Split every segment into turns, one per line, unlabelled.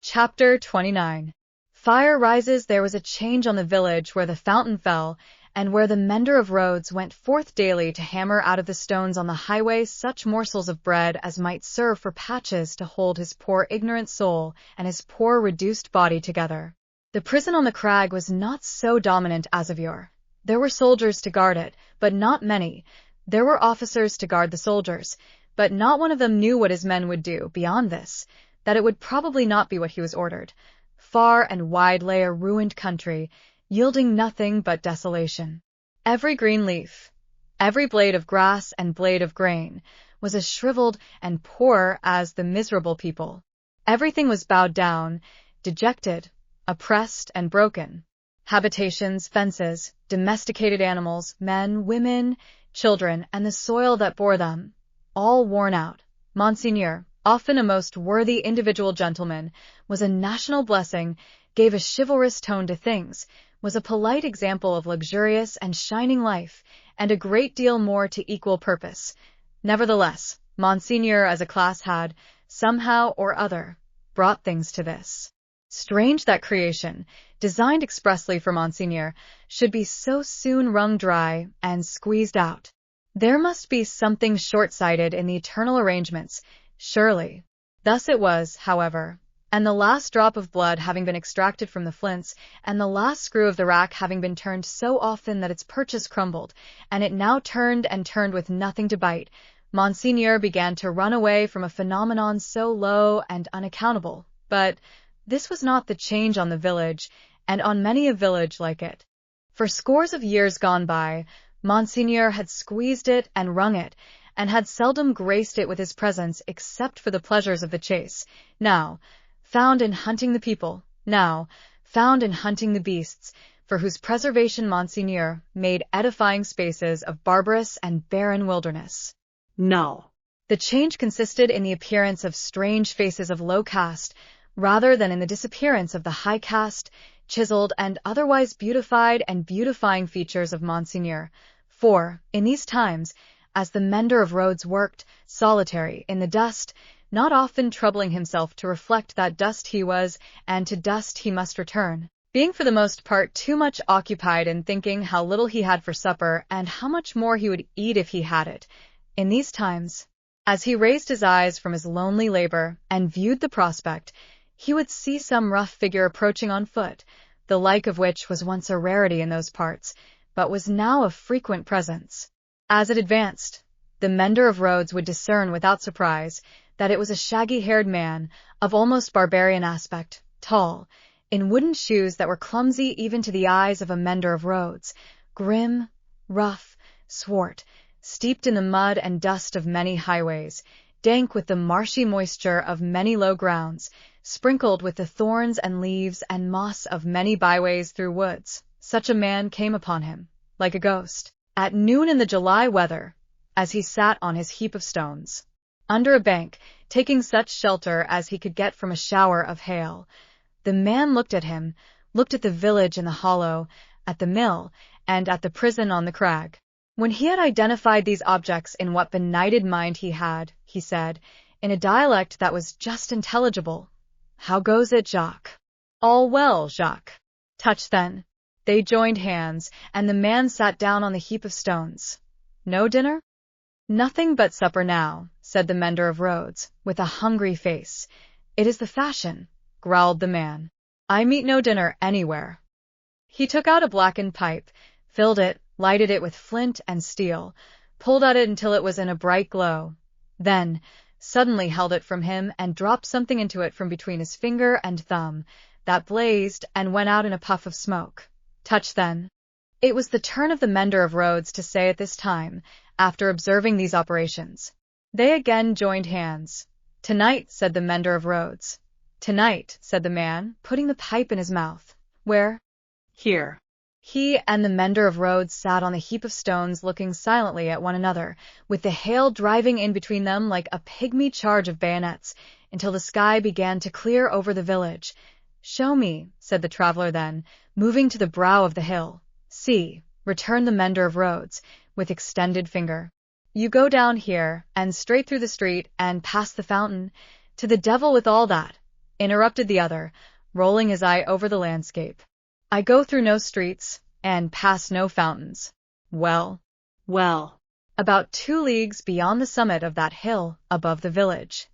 Chapter 29. Fire rises. There was a change on the village where the fountain fell, and where the mender of roads went forth daily to hammer out of the stones on the highway such morsels of bread as might serve for patches to hold his poor ignorant soul and his poor reduced body together. The prison on the crag was not so dominant as of yore. There were soldiers to guard it, but not many. There were officers to guard the soldiers, but not one of them knew what his men would do beyond this, that it would probably not be what he was ordered. Far and wide lay a ruined country, yielding nothing but desolation. Every green leaf, every blade of grass and blade of grain, was as shriveled and poor as the miserable people. Everything was bowed down, dejected, oppressed, and broken. Habitations, fences, domesticated animals, men, women, children, and the soil that bore them, all worn out. Monseigneur, often a most worthy individual gentleman, was a national blessing, gave a chivalrous tone to things, was a polite example of luxurious and shining life, and a great deal more to equal purpose. Nevertheless, Monseigneur as a class had, somehow or other, brought things to this. Strange that creation, designed expressly for Monseigneur, should be so soon wrung dry and squeezed out. There must be something short-sighted in the eternal arrangements, surely. Thus it was, however, and the last drop of blood having been extracted from the flints, and the last screw of the rack having been turned so often that its purchase crumbled, and it now turned and turned with nothing to bite, Monseigneur began to run away from a phenomenon so low and unaccountable. But this was not the change on the village, and on many a village like it. For scores of years gone by, Monseigneur had squeezed it and wrung it, and had seldom graced it with his presence except for the pleasures of the chase, now found in hunting the people, now found in hunting the beasts, for whose preservation Monseigneur made edifying spaces of barbarous and barren wilderness. No. The change consisted in the appearance of strange faces of low caste, rather than in the disappearance of the high caste, chiseled and otherwise beautified and beautifying features of Monseigneur. For, in these times, as the mender of roads worked, solitary, in the dust, not often troubling himself to reflect that dust he was, and to dust he must return, being for the most part too much occupied in thinking how little he had for supper, and how much more he would eat if he had it. In these times, as he raised his eyes from his lonely labor, and viewed the prospect, he would see some rough figure approaching on foot, the like of which was once a rarity in those parts, but was now a frequent presence. As it advanced, the mender of roads would discern without surprise that it was a shaggy-haired man, of almost barbarian aspect, tall, in wooden shoes that were clumsy even to the eyes of a mender of roads, grim, rough, swart, steeped in the mud and dust of many highways, dank with the marshy moisture of many low grounds, sprinkled with the thorns and leaves and moss of many byways through woods. Such a man came upon him, like a ghost, at noon in the July weather, as he sat on his heap of stones, under a bank, taking such shelter as he could get from a shower of hail. The man looked at him, looked at the village in the hollow, at the mill, and at the prison on the crag. When he had identified these objects in what benighted mind he had, he said, in a dialect that was just intelligible, "How goes it, Jacques?" "All well, Jacques." "Touch then." They joined hands, and the man sat down on the heap of stones. "No dinner?" "Nothing but supper now," said the mender of roads, with a hungry face. "It is the fashion," growled the man. "I meet no dinner anywhere." He took out a blackened pipe, filled it, lighted it with flint and steel, pulled at it until it was in a bright glow, then suddenly held it from him and dropped something into it from between his finger and thumb, that blazed and went out in a puff of smoke. "Touch then." It was the turn of the mender of roads to say at this time, after observing these operations. They again joined hands. "Tonight," said the mender of roads. "Tonight," said the man, putting the pipe in his mouth. "Where?" "Here." He and the mender of roads sat on the heap of stones looking silently at one another, with the hail driving in between them like a pygmy charge of bayonets, until the sky began to clear over the village. "Show me," said the traveler then, moving to the brow of the hill. "See," returned the mender of roads, with extended finger. "You go down here, and straight through the street, and past the fountain. To the devil with all that. interrupted the other, rolling his eye over the landscape. I go through no streets, and pass no fountains. Well, about 2 leagues beyond the summit of that hill above the village.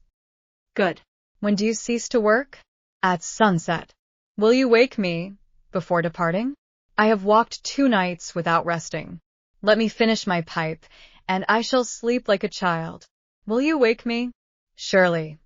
Good. When do you cease to work? At sunset. Will you wake me before departing? I have walked 2 nights without resting. Let me finish my pipe, and I shall sleep like a child. Will you wake me? Surely.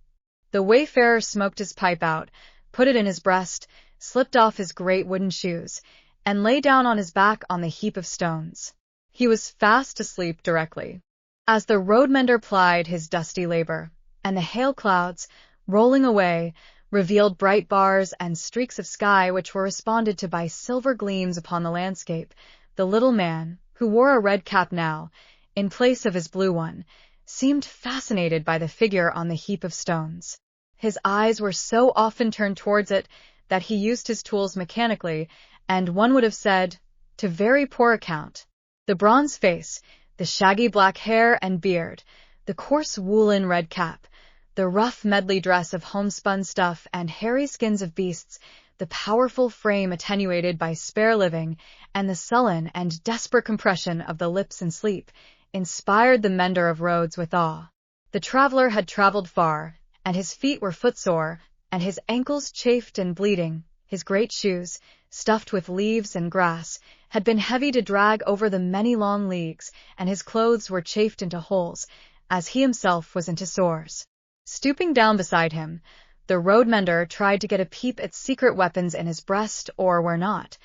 The wayfarer smoked his pipe out, put it in his breast, slipped off his great wooden shoes, and lay down on his back on the heap of stones. He was fast asleep directly. As the road-mender plied his dusty labor, and the hail clouds, rolling away, revealed bright bars and streaks of sky which were responded to by silver gleams upon the landscape, the little man, who wore a red cap now, in place of his blue one, seemed fascinated by the figure on the heap of stones. His eyes were so often turned towards it that he used his tools mechanically, and one would have said, to very poor account. The bronze face, the shaggy black hair and beard, the coarse woolen red cap, the rough medley dress of homespun stuff and hairy skins of beasts, the powerful frame attenuated by spare living, and the sullen and desperate compression of the lips in sleep, inspired the mender of roads with awe. The traveler had traveled far, and his feet were footsore, and his ankles chafed and bleeding. His great shoes, stuffed with leaves and grass, had been heavy to drag over the many long leagues, and his clothes were chafed into holes, as he himself was into sores. Stooping down beside him, the road-mender tried to get a peep at secret weapons in his breast or where not,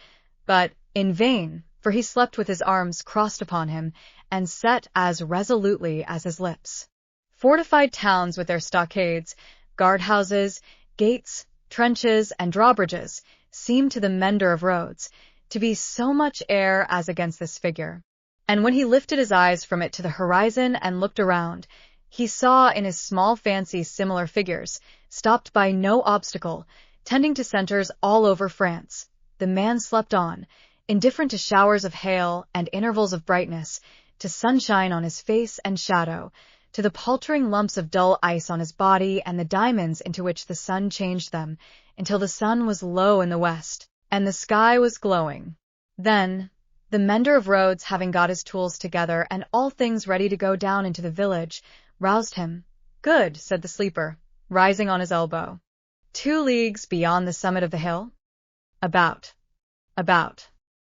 but in vain, for he slept with his arms crossed upon him, and set as resolutely as his lips. Fortified towns with their stockades, guardhouses, gates, trenches, and drawbridges seemed to the mender of roads to be so much air as against this figure. And when he lifted his eyes from it to the horizon and looked around, he saw in his small fancy similar figures, stopped by no obstacle, tending to centers all over France. The man slept on, indifferent to showers of hail and intervals of brightness, to sunshine on his face and shadow, to the paltering lumps of dull ice on his body and the diamonds into which the sun changed them, until the sun was low in the west, and the sky was glowing. Then, the mender of roads, having got his tools together and all things ready to go down into the village, roused him. Good, said the sleeper, rising on his elbow. 2 leagues beyond the summit of the hill? About.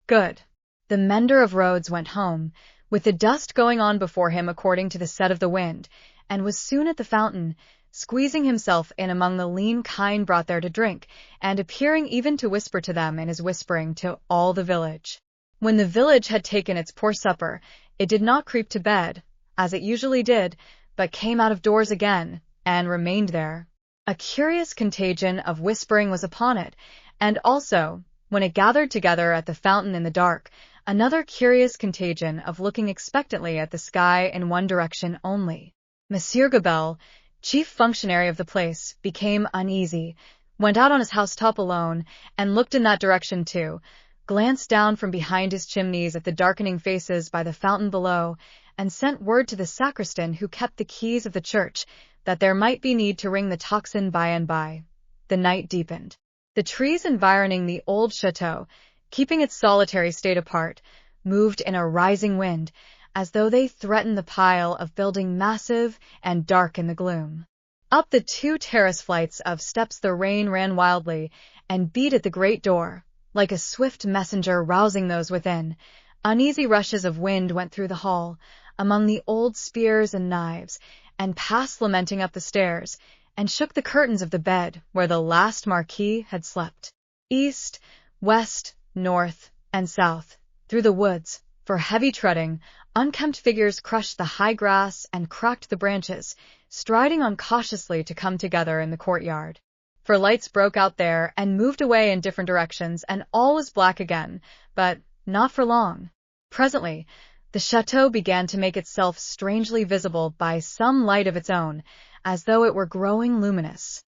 Good. The mender of roads went home, with the dust going on before him according to the set of the wind, and was soon at the fountain, squeezing himself in among the lean kine brought there to drink, and appearing even to whisper to them in his whispering to all the village. When the village had taken its poor supper, it did not creep to bed, as it usually did, but came out of doors again, and remained there. A curious contagion of whispering was upon it, and also, when it gathered together at the fountain in the dark, another curious contagion of looking expectantly at the sky in one direction only. Monsieur Gabelle, chief functionary of the place, became uneasy, went out on his housetop alone, and looked in that direction too, glanced down from behind his chimneys at the darkening faces by the fountain below, and sent word to the sacristan who kept the keys of the church that there might be need to ring the tocsin by and by. The night deepened. The trees environing the old chateau, keeping its solitary state apart, moved in a rising wind, as though they threatened the pile of building massive and dark in the gloom. Up the 2 terrace flights of steps the rain ran wildly, and beat at the great door, like a swift messenger rousing those within. Uneasy rushes of wind went through the hall, among the old spears and knives, and passed lamenting up the stairs, and shook the curtains of the bed where the last marquis had slept. East, west, north, and south, through the woods, for heavy treading, unkempt figures crushed the high grass and cracked the branches, striding on cautiously to come together in the courtyard. For lights broke out there and moved away in different directions, and all was black again, but not for long. Presently, the chateau began to make itself strangely visible by some light of its own, as though it were growing luminous.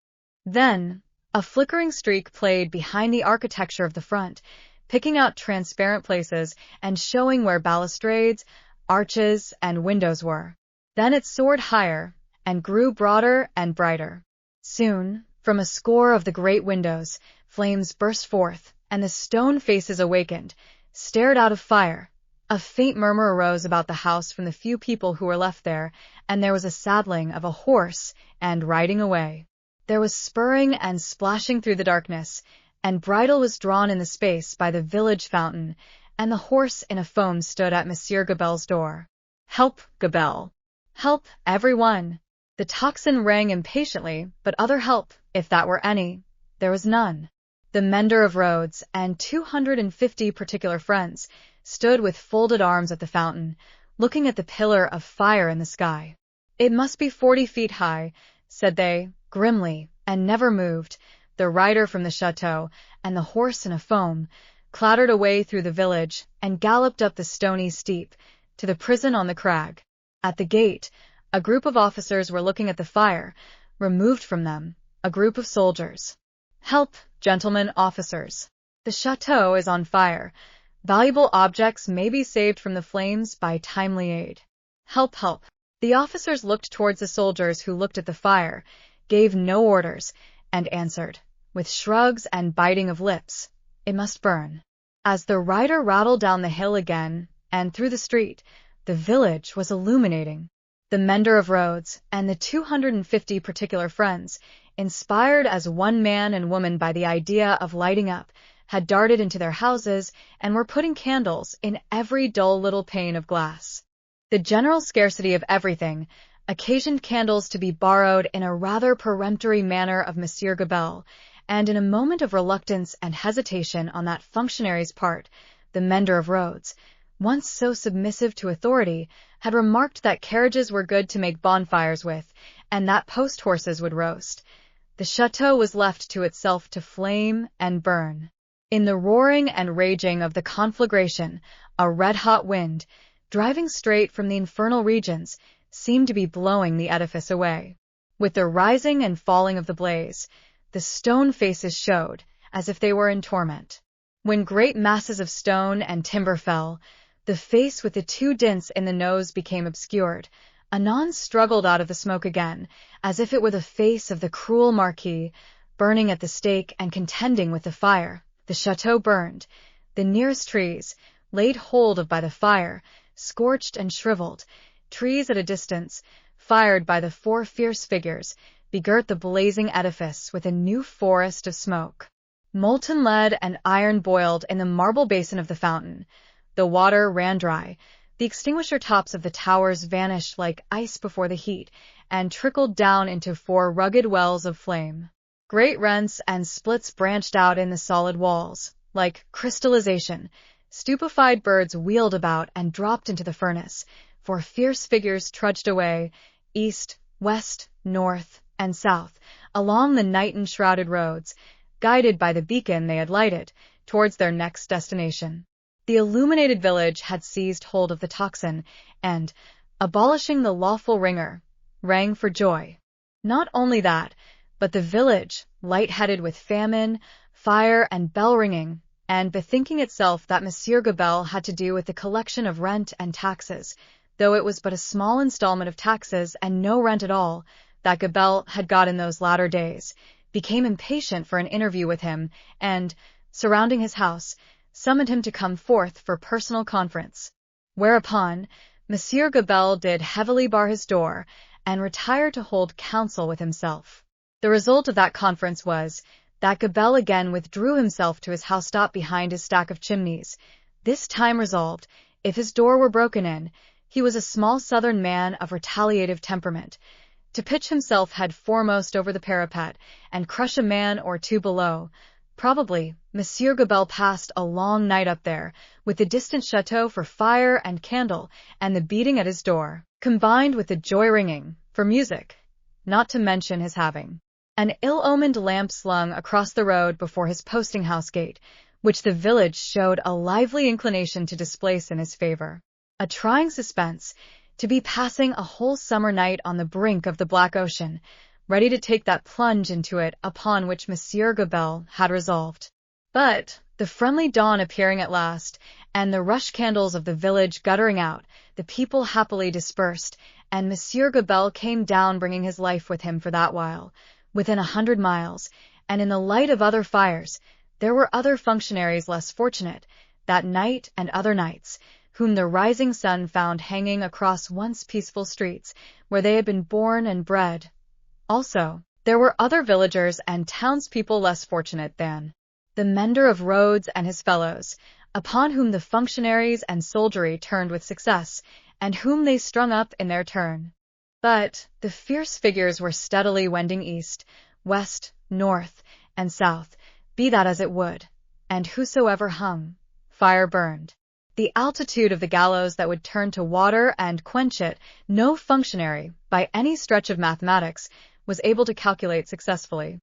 Then, a flickering streak played behind the architecture of the front, picking out transparent places and showing where balustrades, arches, and windows were. Then it soared higher, and grew broader and brighter. Soon, From a score of the great windows, flames burst forth, and the stone faces awakened, stared out of fire. A faint murmur arose about the house from the few people who were left there, and there was a saddling of a horse and riding away. There was spurring and splashing through the darkness, and bridle was drawn in the space by the village fountain, and the horse in a foam stood at Monsieur Gabelle's door. "Help, Gabelle! Help, every one!" The tocsin rang impatiently, but other help, if that were any, there was none. The mender of roads and 250 particular friends stood with folded arms at the fountain, looking at the pillar of fire in the sky. "It must be 40 feet high," said they, grimly, and never moved. The rider from the chateau, and the horse in a foam, clattered away through the village and galloped up the stony steep to the prison on the crag. At the gate, a group of officers were looking at the fire. Removed from them, a group of soldiers. "Help, gentlemen officers! The chateau is on fire. Valuable objects may be saved from the flames by timely aid. Help, help!" The officers looked towards the soldiers who looked at the fire, gave no orders, and answered, with shrugs and biting of lips, "It must burn." As the rider rattled down the hill again, and through the street, the village was illuminating. The mender of roads, and the 250 particular friends, inspired as one man and woman by the idea of lighting up, had darted into their houses and were putting candles in every dull little pane of glass. The general scarcity of everything occasioned candles to be borrowed in a rather peremptory manner of Monsieur Gabelle, and in a moment of reluctance and hesitation on that functionary's part, the mender of roads, once so submissive to authority, had remarked that carriages were good to make bonfires with, and that post-horses would roast. The chateau was left to itself to flame and burn. In the roaring and raging of the conflagration, a red-hot wind, driving straight from the infernal regions, seemed to be blowing the edifice away. With the rising and falling of the blaze, the stone faces showed, as if they were in torment. When great masses of stone and timber fell, the face with the 2 dints in the nose became obscured, anon struggled out of the smoke again, as if it were the face of the cruel marquis, burning at the stake and contending with the fire. The chateau burned. The nearest trees, laid hold of by the fire, scorched and shriveled. Trees at a distance, fired by the 4 fierce figures, begirt the blazing edifice with a new forest of smoke. Molten lead and iron boiled in the marble basin of the fountain. The water ran dry. The extinguisher tops of the towers vanished like ice before the heat, and trickled down into 4 rugged wells of flame. Great rents and splits branched out in the solid walls, like crystallization. Stupefied birds wheeled about and dropped into the furnace, for fierce figures trudged away, east, west, north, and south, along the night-enshrouded roads, guided by the beacon they had lighted, towards their next destination. The illuminated village had seized hold of the tocsin, and, abolishing the lawful ringer, rang for joy. Not only that, but the village, light-headed with famine, fire, and bell-ringing, and bethinking itself that Monsieur Gabelle had to do with the collection of rent and taxes, though it was but a small installment of taxes and no rent at all, that Gabelle had got in those latter days, became impatient for an interview with him, and, surrounding his house, summoned him to come forth for personal conference. Whereupon, Monsieur Gabelle did heavily bar his door, and retire to hold counsel with himself. The result of that conference was, that Gabelle again withdrew himself to his housetop behind his stack of chimneys, this time resolved, if his door were broken in, he was a small southern man of retaliative temperament, to pitch himself head foremost over the parapet, and crush a man or 2 below. Probably, Monsieur Gabelle passed a long night up there, with the distant chateau for fire and candle, and the beating at his door, combined with the joy-ringing, for music, not to mention his having an ill-omened lamp slung across the road before his posting-house gate, which the village showed a lively inclination to displace in his favor. A trying suspense, to be passing a whole summer night on the brink of the black ocean, ready to take that plunge into it upon which Monsieur Gabelle had resolved. But, the friendly dawn appearing at last, and the rush candles of the village guttering out, the people happily dispersed, and Monsieur Gabelle came down bringing his life with him for that while, within 100 miles, and in the light of other fires, there were other functionaries less fortunate, that night and other nights, whom the rising sun found hanging across once peaceful streets, where they had been born and bred. Also, there were other villagers and townspeople less fortunate than the mender of roads and his fellows, upon whom the functionaries and soldiery turned with success, and whom they strung up in their turn. But the fierce figures were steadily wending east, west, north, and south, be that as it would, and whosoever hung, fire burned. The altitude of the gallows that would turn to water and quench it, no functionary, by any stretch of mathematics, was able to calculate successfully.